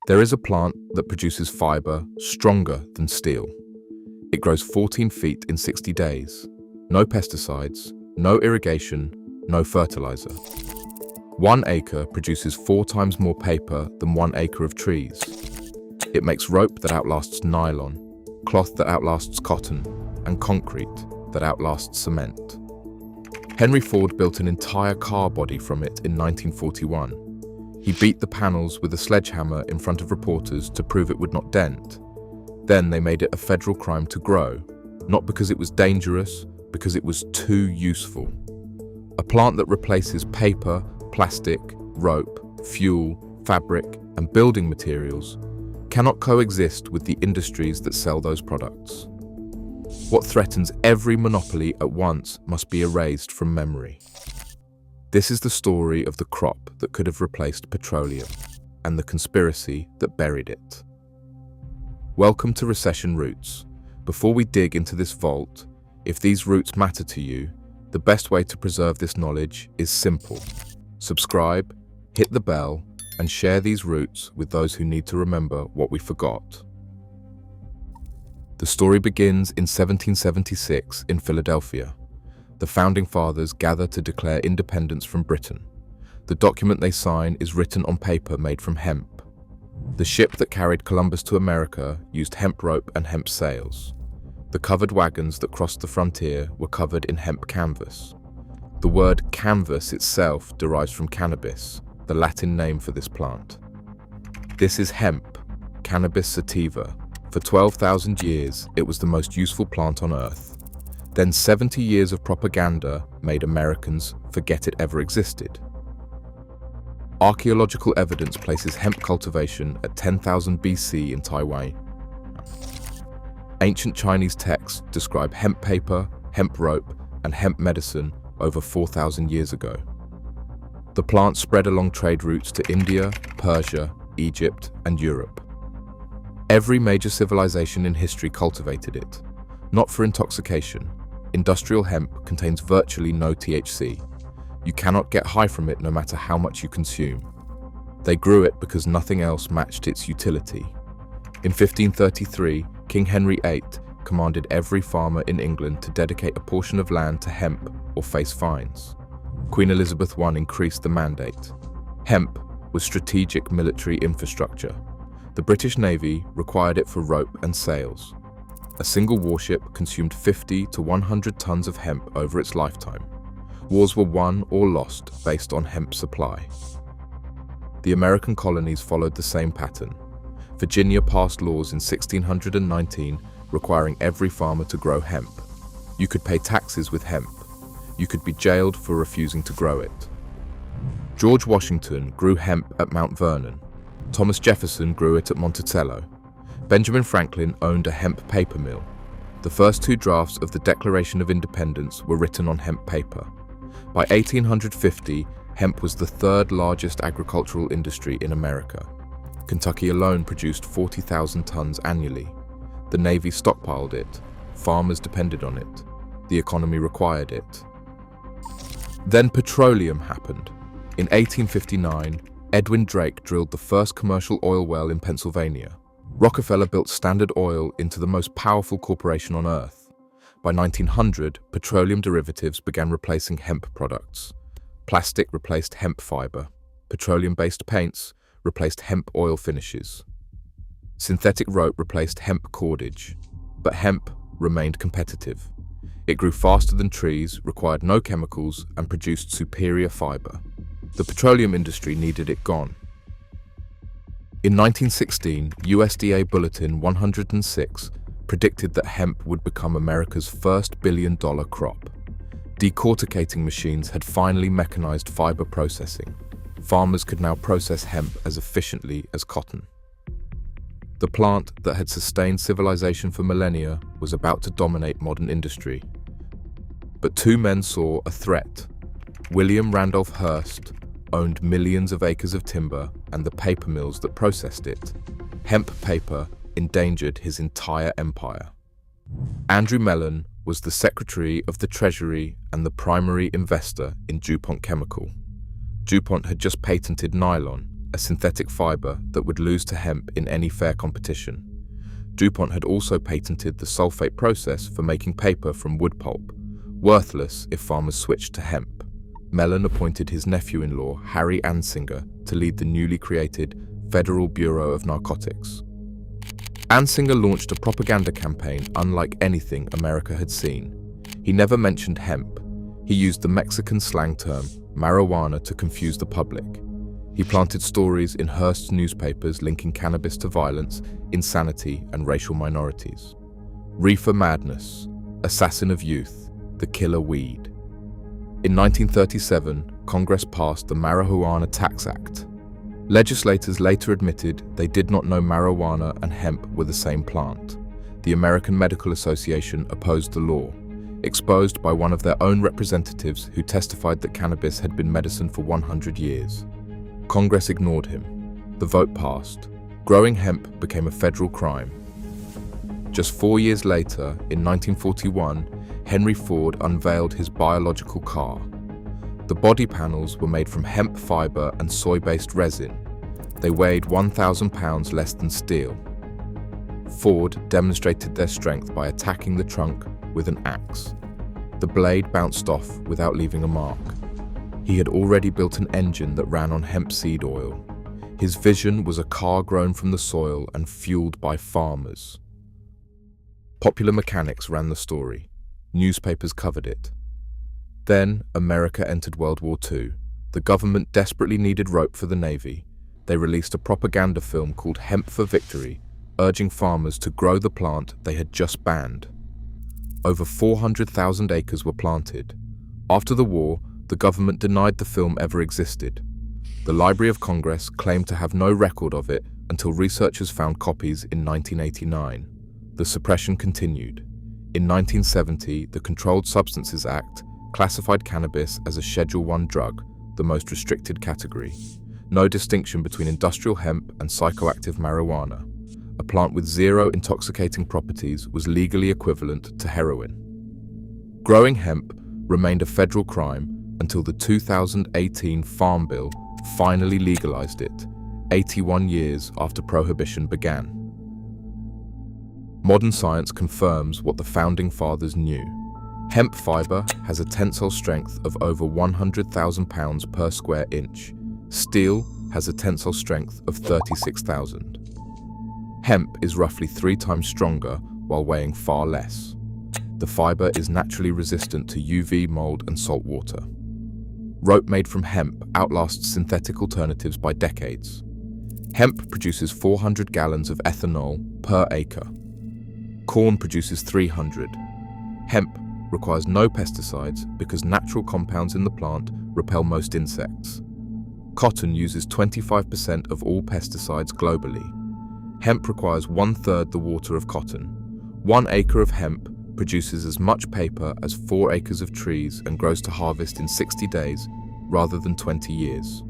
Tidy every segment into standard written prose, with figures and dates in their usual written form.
There is a plant that produces fiber stronger than steel. It grows 14 feet in 60 days. No pesticides, no irrigation, no fertilizer. 1 acre produces 4 times more paper than 1 acre of trees. It makes rope that outlasts nylon, cloth that outlasts cotton, and concrete that outlasts cement. Henry Ford built an entire car body from it in 1941. He beat the panels with a sledgehammer in front of reporters to prove it would not dent. Then they made it a federal crime to grow, not because it was dangerous, because it was too useful. A plant that replaces paper, plastic, rope, fuel, fabric, and building materials cannot coexist with the industries that sell those products. What threatens every monopoly at once must be erased from memory. This is the story of the crop that could have replaced petroleum and the conspiracy that buried it. Welcome to Recession Roots. Before we dig into this vault, if these roots matter to you, the best way to preserve this knowledge is simple. Subscribe, hit the bell, and share these roots with those who need to remember what we forgot. The story begins in 1776 in Philadelphia. The founding fathers gather to declare independence from Britain. The document they sign is written on paper made from hemp. The ship that carried Columbus to America used hemp rope and hemp sails. The covered wagons that crossed the frontier were covered in hemp canvas. The word canvas itself derives from cannabis, the Latin name for this plant. This is hemp, Cannabis sativa. For 12,000 years, it was the most useful plant on Earth. Then 70 years of propaganda made Americans forget it ever existed. Archaeological evidence places hemp cultivation at 10,000 BC in Taiwan. Ancient Chinese texts describe hemp paper, hemp rope, and hemp medicine over 4,000 years ago. The plant spread along trade routes to India, Persia, Egypt, and Europe. Every major civilization in history cultivated it, not for intoxication. Industrial hemp contains virtually no THC. You cannot get high from it no matter how much you consume. They grew it because nothing else matched its utility. In 1533, King Henry VIII commanded every farmer in England to dedicate a portion of land to hemp or face fines. Queen Elizabeth I increased the mandate. Hemp was strategic military infrastructure. The British Navy required it for rope and sails. A single warship consumed 50 to 100 tons of hemp over its lifetime. Wars were won or lost based on hemp supply. The American colonies followed the same pattern. Virginia passed laws in 1619 requiring every farmer to grow hemp. You could pay taxes with hemp. You could be jailed for refusing to grow it. George Washington grew hemp at Mount Vernon. Thomas Jefferson grew it at Monticello. Benjamin Franklin owned a hemp paper mill. The first 2 drafts of the Declaration of Independence were written on hemp paper. By 1850, hemp was the 3rd largest agricultural industry in America. Kentucky alone produced 40,000 tons annually. The Navy stockpiled it. Farmers depended on it. The economy required it. Then petroleum happened. In 1859, Edwin Drake drilled the first commercial oil well in Pennsylvania. Rockefeller built Standard Oil into the most powerful corporation on Earth. By 1900, petroleum derivatives began replacing hemp products. Plastic replaced hemp fiber. Petroleum-based paints replaced hemp oil finishes. Synthetic rope replaced hemp cordage. But hemp remained competitive. It grew faster than trees, required no chemicals, and produced superior fiber. The petroleum industry needed it gone. In 1916, USDA Bulletin 106 predicted that hemp would become America's first billion-dollar crop. Decorticating machines had finally mechanized fiber processing. Farmers could now process hemp as efficiently as cotton. The plant that had sustained civilization for millennia was about to dominate modern industry. But 2 men saw a threat. William Randolph Hearst owned millions of acres of timber and the paper mills that processed it. Hemp paper endangered his entire empire. Andrew Mellon was the Secretary of the Treasury and the primary investor in DuPont Chemical. DuPont had just patented nylon, a synthetic fiber that would lose to hemp in any fair competition. DuPont had also patented the sulfate process for making paper from wood pulp, worthless if farmers switched to hemp. Mellon appointed his nephew-in-law, Harry Ansinger, to lead the newly created Federal Bureau of Narcotics. Ansinger launched a propaganda campaign unlike anything America had seen. He never mentioned hemp. He used the Mexican slang term, marijuana, to confuse the public. He planted stories in Hearst's newspapers linking cannabis to violence, insanity, and racial minorities. Reefer madness, assassin of youth, the killer weed. In 1937, Congress passed the Marijuana Tax Act. Legislators later admitted they did not know marijuana and hemp were the same plant. The American Medical Association opposed the law, exposed by one of their own representatives who testified that cannabis had been medicine for 100 years. Congress ignored him. The vote passed. Growing hemp became a federal crime. Just 4 years later, in 1941, Henry Ford unveiled his biological car. The body panels were made from hemp fiber and soy-based resin. They weighed 1,000 pounds less than steel. Ford demonstrated their strength by attacking the trunk with an axe. The blade bounced off without leaving a mark. He had already built an engine that ran on hemp seed oil. His vision was a car grown from the soil and fueled by farmers. Popular Mechanics ran the story. Newspapers covered it. Then, America entered World War II. The government desperately needed rope for the Navy. They released a propaganda film called Hemp for Victory, urging farmers to grow the plant they had just banned. Over 400,000 acres were planted. After the war, the government denied the film ever existed. The Library of Congress claimed to have no record of it until researchers found copies in 1989. The suppression continued. In 1970, the Controlled Substances Act classified cannabis as a Schedule I drug, the most restricted category. No distinction between industrial hemp and psychoactive marijuana. A plant with zero intoxicating properties was legally equivalent to heroin. Growing hemp remained a federal crime until the 2018 Farm Bill finally legalized it, 81 years after prohibition began. Modern science confirms what the Founding Fathers knew. Hemp fiber has a tensile strength of over 100,000 pounds per square inch. Steel has a tensile strength of 36,000. Hemp is roughly 3 times stronger while weighing far less. The fiber is naturally resistant to UV, mold, and salt water. Rope made from hemp outlasts synthetic alternatives by decades. Hemp produces 400 gallons of ethanol per acre. Corn produces 300. Hemp requires no pesticides because natural compounds in the plant repel most insects. Cotton uses 25% of all pesticides globally. Hemp requires 1/3 the water of cotton. 1 acre of hemp produces as much paper as 4 acres of trees and grows to harvest in 60 days rather than 20 years.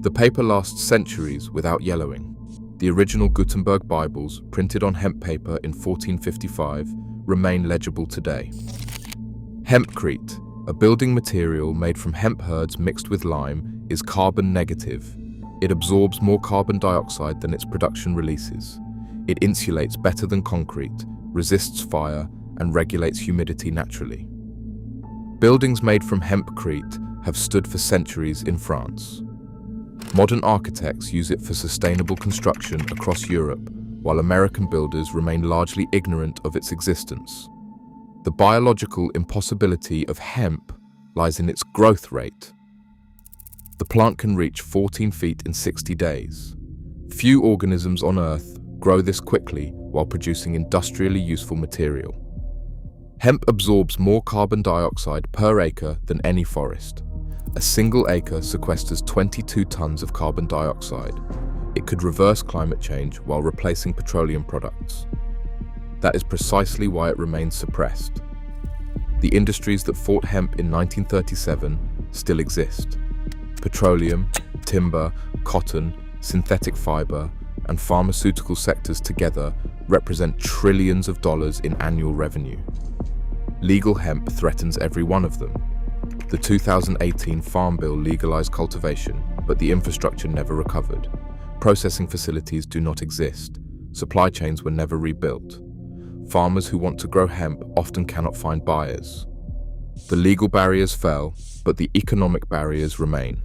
The paper lasts centuries without yellowing. The original Gutenberg Bibles, printed on hemp paper in 1455, remain legible today. Hempcrete, a building material made from hemp herds mixed with lime, is carbon negative. It absorbs more carbon dioxide than its production releases. It insulates better than concrete, resists fire, and regulates humidity naturally. Buildings made from hempcrete have stood for centuries in France. Modern architects use it for sustainable construction across Europe, while American builders remain largely ignorant of its existence. The biological impossibility of hemp lies in its growth rate. The plant can reach 14 feet in 60 days. Few organisms on Earth grow this quickly while producing industrially useful material. Hemp absorbs more carbon dioxide per acre than any forest. A single acre sequesters 22 tons of carbon dioxide. It could reverse climate change while replacing petroleum products. That is precisely why it remains suppressed. The industries that fought hemp in 1937 still exist. Petroleum, timber, cotton, synthetic fiber, and pharmaceutical sectors together represent trillions of dollars in annual revenue. Legal hemp threatens every one of them. The 2018 Farm Bill legalized cultivation, but the infrastructure never recovered. Processing facilities do not exist. Supply chains were never rebuilt. Farmers who want to grow hemp often cannot find buyers. The legal barriers fell, but the economic barriers remain.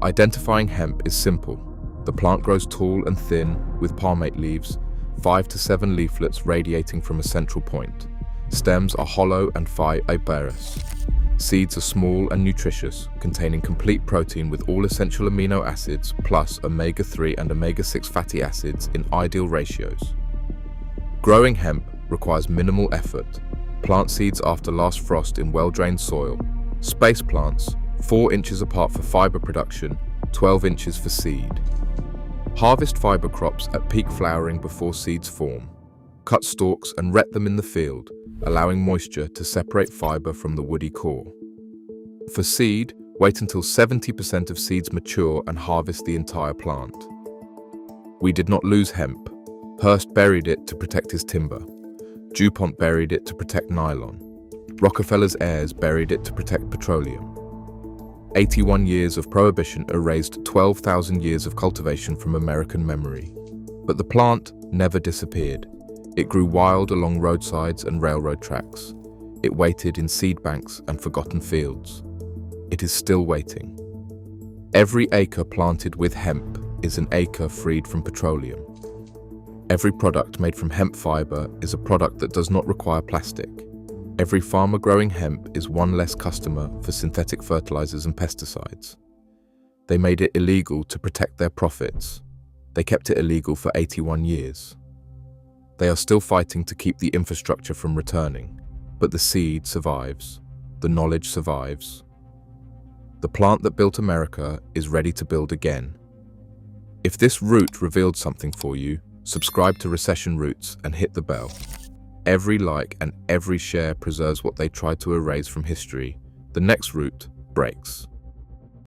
Identifying hemp is simple. The plant grows tall and thin with palmate leaves, 5 to 7 leaflets radiating from a central point. Stems are hollow and fibrous. Seeds are small and nutritious, containing complete protein with all essential amino acids plus omega-3 and omega-6 fatty acids in ideal ratios. Growing hemp requires minimal effort. Plant seeds after last frost in well-drained soil. Space plants, 4 inches apart for fiber production, 12 inches for seed. Harvest fiber crops at peak flowering before seeds form. Cut stalks and ret them in the field, allowing moisture to separate fiber from the woody core. For seed, wait until 70% of seeds mature and harvest the entire plant. We did not lose hemp. Hearst buried it to protect his timber. DuPont buried it to protect nylon. Rockefeller's heirs buried it to protect petroleum. 81 years of prohibition erased 12,000 years of cultivation from American memory. But the plant never disappeared. It grew wild along roadsides and railroad tracks. It waited in seed banks and forgotten fields. It is still waiting. Every acre planted with hemp is an acre freed from petroleum. Every product made from hemp fiber is a product that does not require plastic. Every farmer growing hemp is one less customer for synthetic fertilizers and pesticides. They made it illegal to protect their profits. They kept it illegal for 81 years. They are still fighting to keep the infrastructure from returning, but the seed survives. The knowledge survives. The plant that built America is ready to build again. If this route revealed something for you, subscribe to Recession Roots and hit the bell. Every like and every share preserves what they tried to erase from history. The next root breaks.